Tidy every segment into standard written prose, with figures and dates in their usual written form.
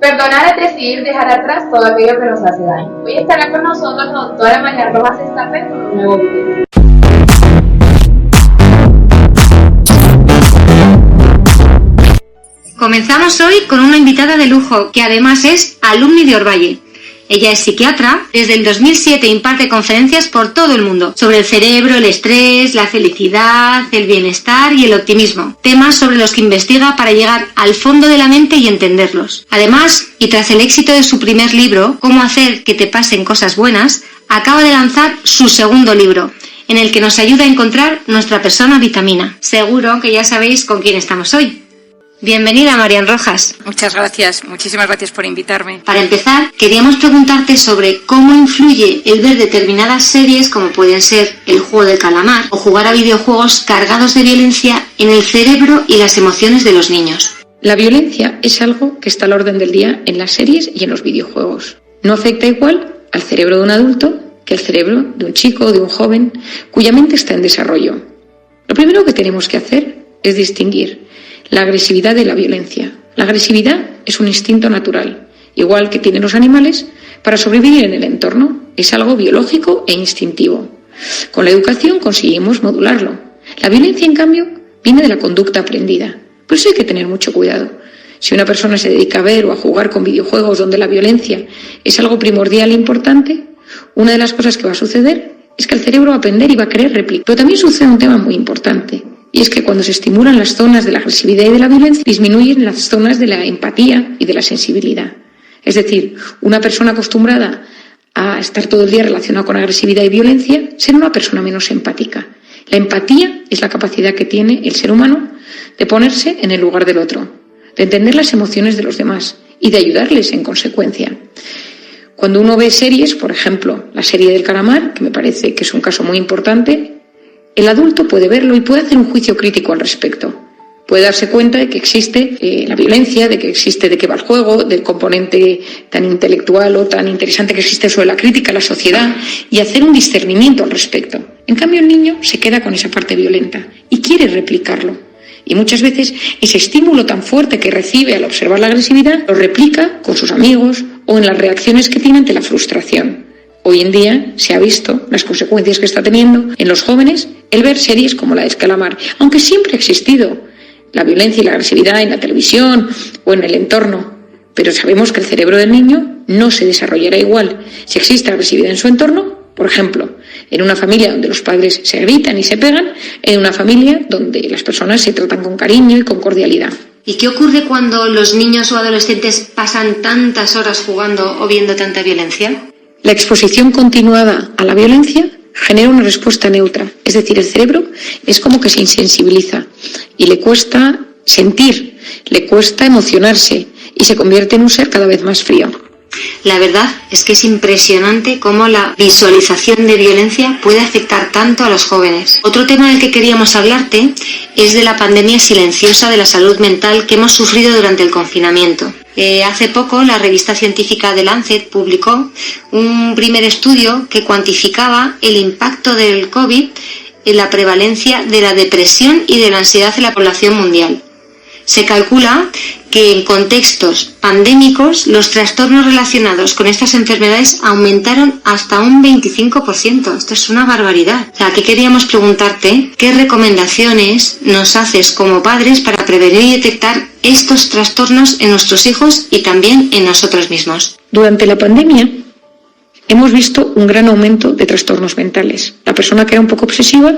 Perdonar es decidir dejar atrás todo aquello que nos hace daño. Hoy estará con nosotros la doctora María Rojas Estapé con un nuevo video. Comenzamos hoy con una invitada de lujo, que además es alumni de Orvalle. Ella es psiquiatra, desde el 2007 imparte conferencias por todo el mundo sobre el cerebro, el estrés, la felicidad, el bienestar y el optimismo, temas sobre los que investiga para llegar al fondo de la mente y entenderlos. Además, y tras el éxito de su primer libro, Cómo hacer que te pasen cosas buenas, acaba de lanzar su segundo libro, en el que nos ayuda a encontrar nuestra persona vitamina. Seguro que ya sabéis con quién estamos hoy. Bienvenida, Marian Rojas. Muchas gracias, muchísimas gracias por invitarme. Para empezar, queríamos preguntarte sobre cómo influye el ver determinadas series, como pueden ser El juego del calamar, o jugar a videojuegos cargados de violencia en el cerebro y las emociones de los niños. La violencia es algo que está al orden del día en las series y en los videojuegos. No afecta igual al cerebro de un adulto que al cerebro de un chico o de un joven cuya mente está en desarrollo. Lo primero que tenemos que hacer es distinguir la agresividad de la violencia. La agresividad es un instinto natural, igual que tienen los animales, para sobrevivir en el entorno. Es algo biológico e instintivo. Con la educación conseguimos modularlo. La violencia, en cambio, viene de la conducta aprendida. Por eso hay que tener mucho cuidado. Si una persona se dedica a ver o a jugar con videojuegos donde la violencia es algo primordial e importante, una de las cosas que va a suceder es que el cerebro va a aprender y va a querer replicar. Pero también sucede un tema muy importante. Y es que cuando se estimulan las zonas de la agresividad y de la violencia, disminuyen las zonas de la empatía y de la sensibilidad. Es decir, una persona acostumbrada a estar todo el día relacionada con agresividad y violencia será una persona menos empática. La empatía es la capacidad que tiene el ser humano de ponerse en el lugar del otro, de entender las emociones de los demás y de ayudarles en consecuencia. Cuando uno ve series, por ejemplo, la serie del calamar, que me parece que es un caso muy importante, el adulto puede verlo y puede hacer un juicio crítico al respecto. Puede darse cuenta de que existe la violencia, de qué va el juego, del componente tan intelectual o tan interesante que existe sobre la crítica a la sociedad y hacer un discernimiento al respecto. En cambio, el niño se queda con esa parte violenta y quiere replicarlo. Y muchas veces ese estímulo tan fuerte que recibe al observar la agresividad lo replica con sus amigos o en las reacciones que tiene ante la frustración. Hoy en día se ha visto las consecuencias que está teniendo en los jóvenes el ver series como la de calamar, aunque siempre ha existido la violencia y la agresividad en la televisión o en el entorno, pero sabemos que el cerebro del niño no se desarrollará igual si existe agresividad en su entorno, por ejemplo, en una familia donde los padres se gritan y se pegan, en una familia donde las personas se tratan con cariño y con cordialidad. ¿Y qué ocurre cuando los niños o adolescentes pasan tantas horas jugando o viendo tanta violencia? La exposición continuada a la violencia genera una respuesta neutra, es decir, el cerebro es como que se insensibiliza y le cuesta sentir, le cuesta emocionarse y se convierte en un ser cada vez más frío. La verdad es que es impresionante cómo la visualización de violencia puede afectar tanto a los jóvenes. Otro tema del que queríamos hablarte es de la pandemia silenciosa de la salud mental que hemos sufrido durante el confinamiento. Hace poco la revista científica The Lancet publicó un primer estudio que cuantificaba el impacto del COVID en la prevalencia de la depresión y de la ansiedad en la población mundial. Se calcula que en contextos pandémicos los trastornos relacionados con estas enfermedades aumentaron hasta un 25%. Esto es una barbaridad. O sea, que queríamos preguntarte qué recomendaciones nos haces como padres para prevenir y detectar estos trastornos en nuestros hijos y también en nosotros mismos. Durante la pandemia hemos visto un gran aumento de trastornos mentales. La persona que era un poco obsesiva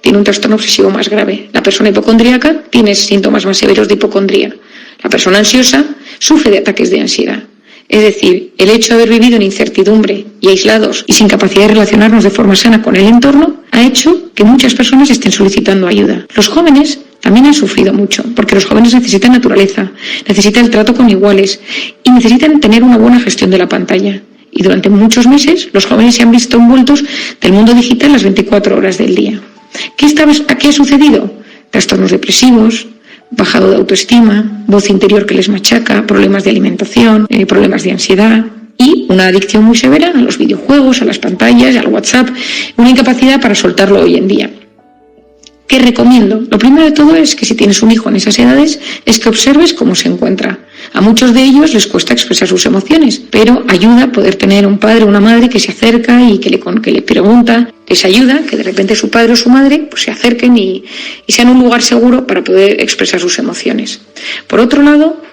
tiene un trastorno obsesivo más grave. La persona hipocondríaca tiene síntomas más severos de hipocondría. La persona ansiosa sufre de ataques de ansiedad. Es decir, el hecho de haber vivido en incertidumbre y aislados y sin capacidad de relacionarnos de forma sana con el entorno ha hecho que muchas personas estén solicitando ayuda. Los jóvenes también han sufrido mucho, porque los jóvenes necesitan naturaleza, necesitan el trato con iguales y necesitan tener una buena gestión de la pantalla. Y durante muchos meses los jóvenes se han visto envueltos del mundo digital las 24 horas del día. ¿Qué ha sucedido? Trastornos depresivos, bajado de autoestima, voz interior que les machaca, problemas de alimentación, problemas de ansiedad y una adicción muy severa a los videojuegos, a las pantallas, al WhatsApp, una incapacidad para soltarlo hoy en día. ¿Qué recomiendo? Lo primero de todo es que si tienes un hijo en esas edades, es que observes cómo se encuentra. A muchos de ellos les cuesta expresar sus emociones, pero ayuda poder tener un padre o una madre que se acerca y que le pregunta, les ayuda, que de repente su padre o su madre pues se acerquen y sean un lugar seguro para poder expresar sus emociones. Por otro lado,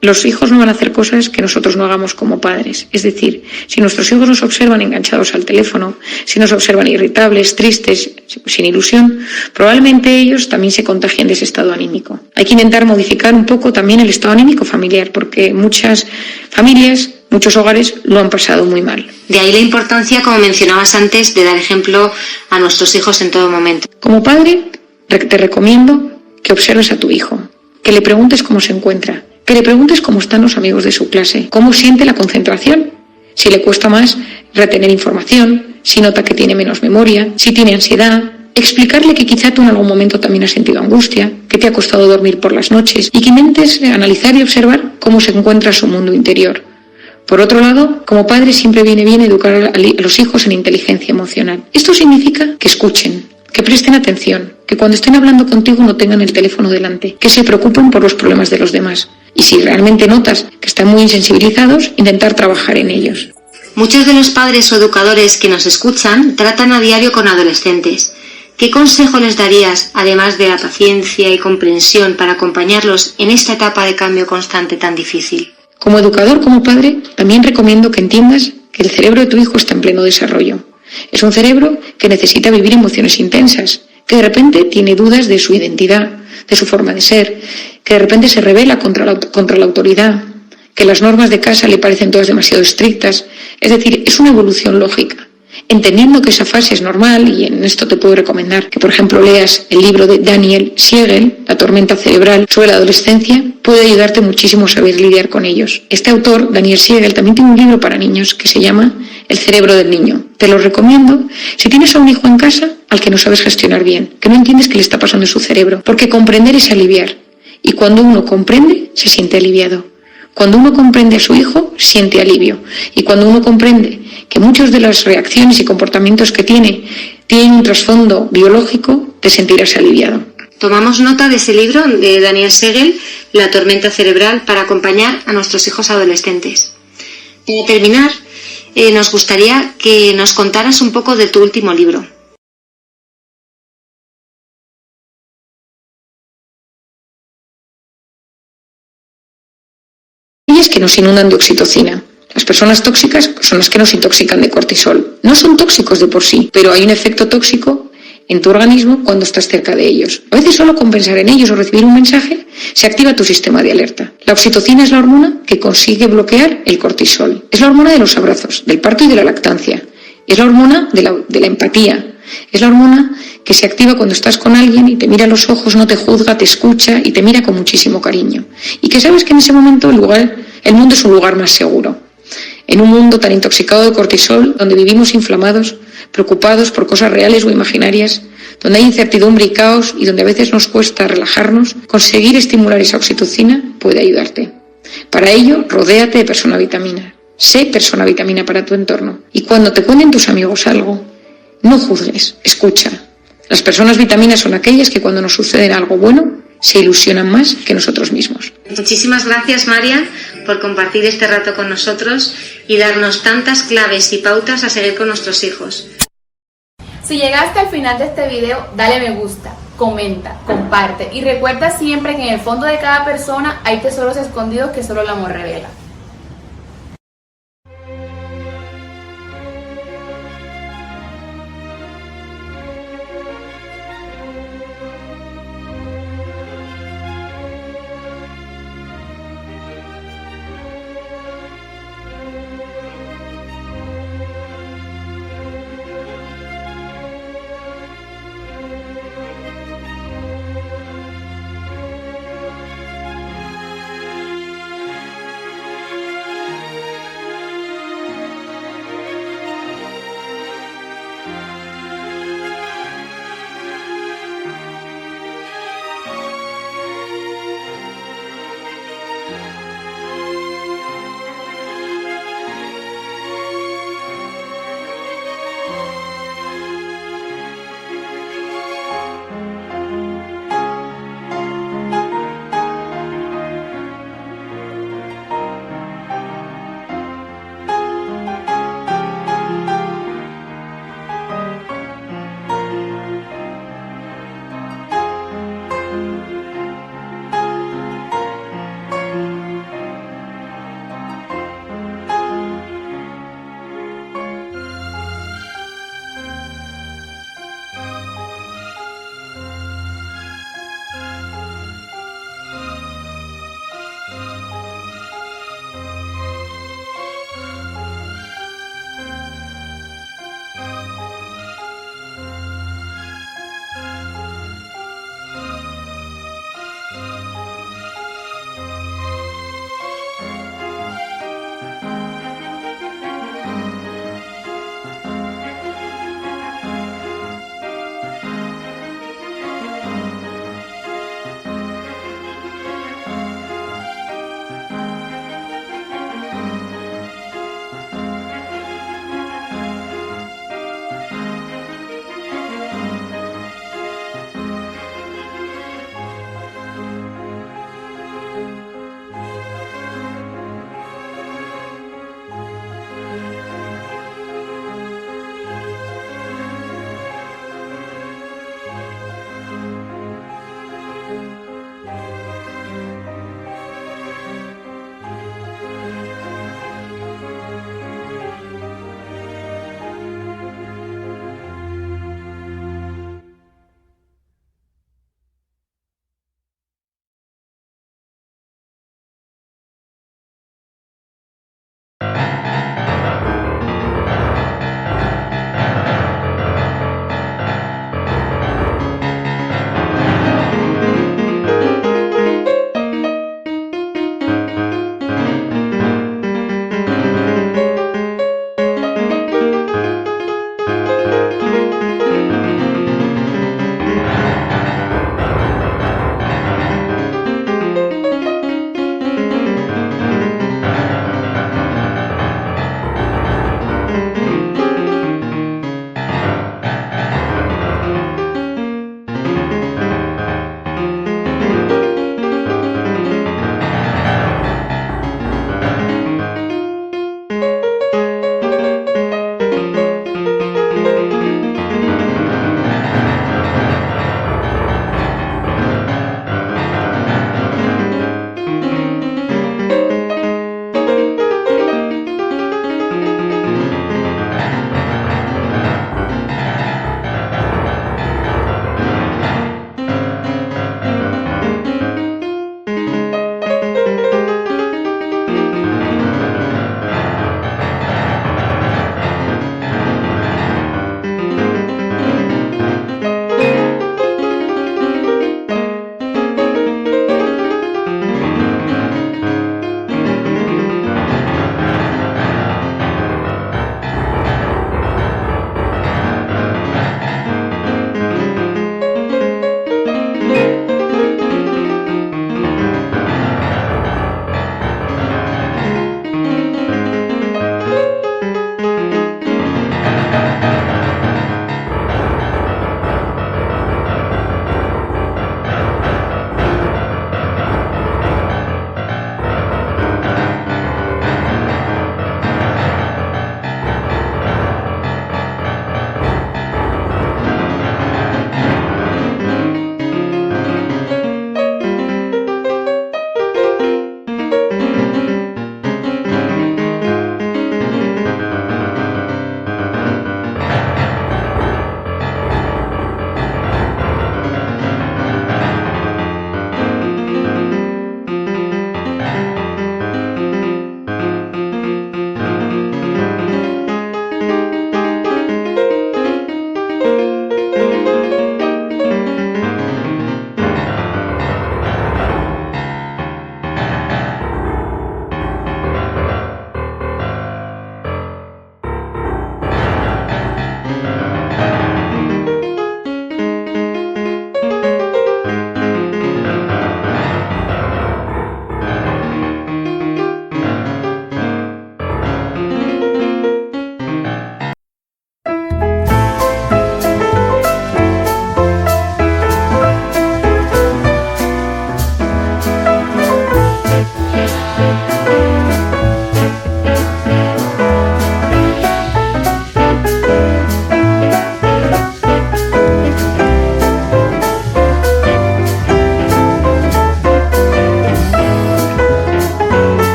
los hijos no van a hacer cosas que nosotros no hagamos como padres. Es decir, si nuestros hijos nos observan enganchados al teléfono, si nos observan irritables, tristes, sin ilusión, probablemente ellos también se contagien de ese estado anímico. Hay que intentar modificar un poco también el estado anímico familiar, porque muchas familias, muchos hogares lo han pasado muy mal. De ahí la importancia, como mencionabas antes, de dar ejemplo a nuestros hijos en todo momento. Como padre, te recomiendo que observes a tu hijo, que le preguntes cómo se encuentra, que le preguntes cómo están los amigos de su clase, cómo siente la concentración, si le cuesta más retener información, si nota que tiene menos memoria, si tiene ansiedad. Explicarle que quizá tú en algún momento también has sentido angustia, que te ha costado dormir por las noches y que intentes analizar y observar cómo se encuentra su mundo interior. Por otro lado, como padre siempre viene bien educar a los hijos en inteligencia emocional. Esto significa que escuchen, que presten atención, que cuando estén hablando contigo no tengan el teléfono delante, que se preocupen por los problemas de los demás. Y si realmente notas que están muy insensibilizados, intentar trabajar en ellos. Muchos de los padres o educadores que nos escuchan tratan a diario con adolescentes. ¿Qué consejo les darías, además de la paciencia y comprensión, para acompañarlos en esta etapa de cambio constante tan difícil? Como educador, como padre, también recomiendo que entiendas que el cerebro de tu hijo está en pleno desarrollo. Es un cerebro que necesita vivir emociones intensas, que de repente tiene dudas de su identidad, de su forma de ser, que de repente se rebela contra la autoridad, que las normas de casa le parecen todas demasiado estrictas. Es decir, es una evolución lógica. Entendiendo que esa fase es normal, y en esto te puedo recomendar que, por ejemplo, leas el libro de Daniel Siegel, La tormenta cerebral, sobre la adolescencia, puede ayudarte muchísimo a saber lidiar con ellos. Este autor, Daniel Siegel, también tiene un libro para niños que se llama El cerebro del niño. Te lo recomiendo si tienes a un hijo en casa al que no sabes gestionar bien, que no entiendes qué le está pasando en su cerebro, porque comprender es aliviar. Y cuando uno comprende, se siente aliviado. Cuando uno comprende a su hijo, siente alivio. Y cuando uno comprende que muchas de las reacciones y comportamientos que tienen un trasfondo biológico, te sentirás aliviado. Tomamos nota de ese libro de Daniel Siegel, La tormenta cerebral, para acompañar a nuestros hijos adolescentes. Para terminar, nos gustaría que nos contaras un poco de tu último libro. Ellas que nos inundan de oxitocina. Las personas tóxicas son las que nos intoxican de cortisol. No son tóxicos de por sí, pero hay un efecto tóxico en tu organismo cuando estás cerca de ellos. A veces solo con pensar en ellos o recibir un mensaje se activa tu sistema de alerta. La oxitocina es la hormona que consigue bloquear el cortisol. Es la hormona de los abrazos, del parto y de la lactancia. Es la hormona de la empatía. Es la hormona que se activa cuando estás con alguien y te mira a los ojos, no te juzga, te escucha y te mira con muchísimo cariño. Y que sabes que en ese momento el mundo es un lugar más seguro. En un mundo tan intoxicado de cortisol, donde vivimos inflamados, preocupados por cosas reales o imaginarias, donde hay incertidumbre y caos y donde a veces nos cuesta relajarnos, conseguir estimular esa oxitocina puede ayudarte. Para ello, rodéate de persona vitamina. Sé persona vitamina para tu entorno. Y cuando te cuenten tus amigos algo, no juzgues, escucha. Las personas vitaminas son aquellas que cuando nos sucede algo bueno, se ilusionan más que nosotros mismos. Muchísimas gracias, María, por compartir este rato con nosotros y darnos tantas claves y pautas a seguir con nuestros hijos. Si llegaste al final de este video, dale me gusta, comenta, comparte y recuerda siempre que en el fondo de cada persona hay tesoros escondidos que solo el amor revela.